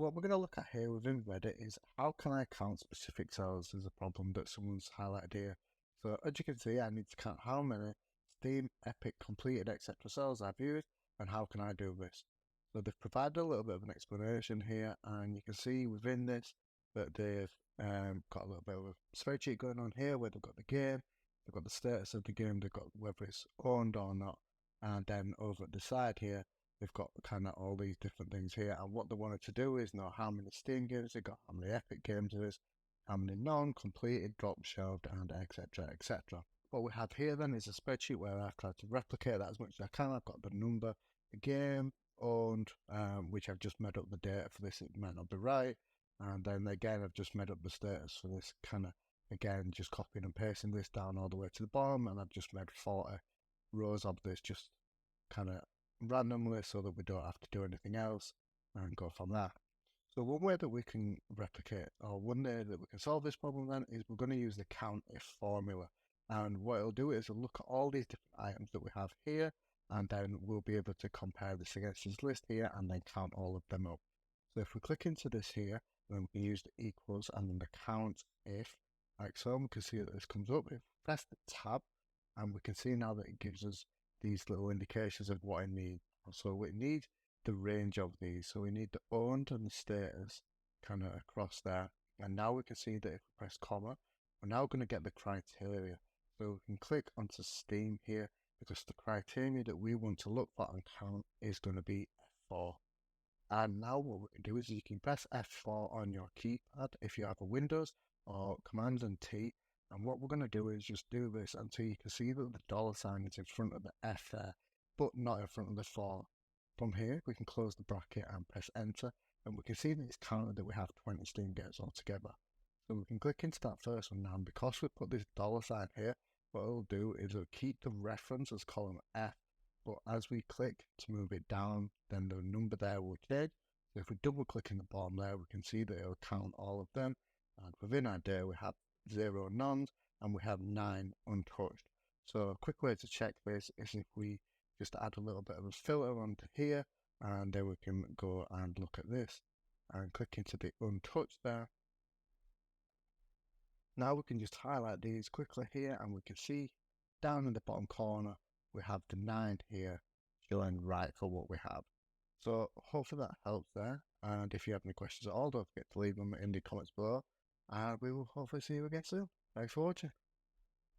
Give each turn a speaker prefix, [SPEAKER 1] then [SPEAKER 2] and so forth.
[SPEAKER 1] What we're going to look at here within Reddit is how can I count specific cells as a problem that someone's highlighted here. So as you can see, I need to count how many Steam, Epic, completed, etc. cells I've used, and how can I do this. So they've provided a little bit of an explanation here, and you can see within this that they've got a little bit of a spreadsheet going on here where they've got the game, they've got the status of the game, they've got whether it's owned or not, and then over at the side here they've got kind of all these different things here, and what they wanted to do is know how many Steam games they got, how many Epic games there is, how many non-completed, dropped, shelved, and etc. etc. What we have here then is a spreadsheet where I've tried to replicate that as much as I can. I've got the number, the game, owned, which I've just made up the data for this, it might not be right, and then again I've just made up the status for this, kind of again just copying and pasting this down all the way to the bottom, and I've just made 40 rows of this just kind of randomly so that we don't have to do anything else and go from there. So one way that we can replicate, or one way that we can solve this problem then, is we're going to use the COUNTIF formula. And what it'll do is it'll look at all these different items that we have here, and then we'll be able to compare this against this list here and then count all of them up. So if we click into this here, then we can use the equals and then the COUNTIF, like so, we can see that this comes up. If we press the tab, and we can see now that it gives us these little indications of what I need. So we need the range of these. So we need the owned and the status kind of across there. And now we can see that if we press comma, we're now going to get the criteria. So we can click onto Steam here because the criteria that we want to look for and count is going to be F4. And now what we can do is you can press F4 on your keypad if you have a Windows, or Command and T. And what we're going to do is just do this until you can see that the dollar sign is in front of the F there, but not in front of the 4. From here, we can close the bracket and press enter, and we can see that it's counted that we have 20 Steam games altogether. So we can click into that first one now, and because we put this dollar sign here, what it'll do is it'll keep the reference as column F, but as we click to move it down, then the number there will change. So if we double click in the bottom there, we can see that it'll count all of them, and within our data we have 0 nones and we have 9 untouched. So a quick way to check this is if we just add a little bit of a filter onto here, and then we can go and look at this and click into the untouched there. Now we can just highlight these quickly here, and we can see down in the bottom corner we have the 9 here showing right for what we have. So hopefully that helps there, and if you have any questions at all, don't forget to leave them in the comments below, and we will hopefully see you again soon. Thanks for watching.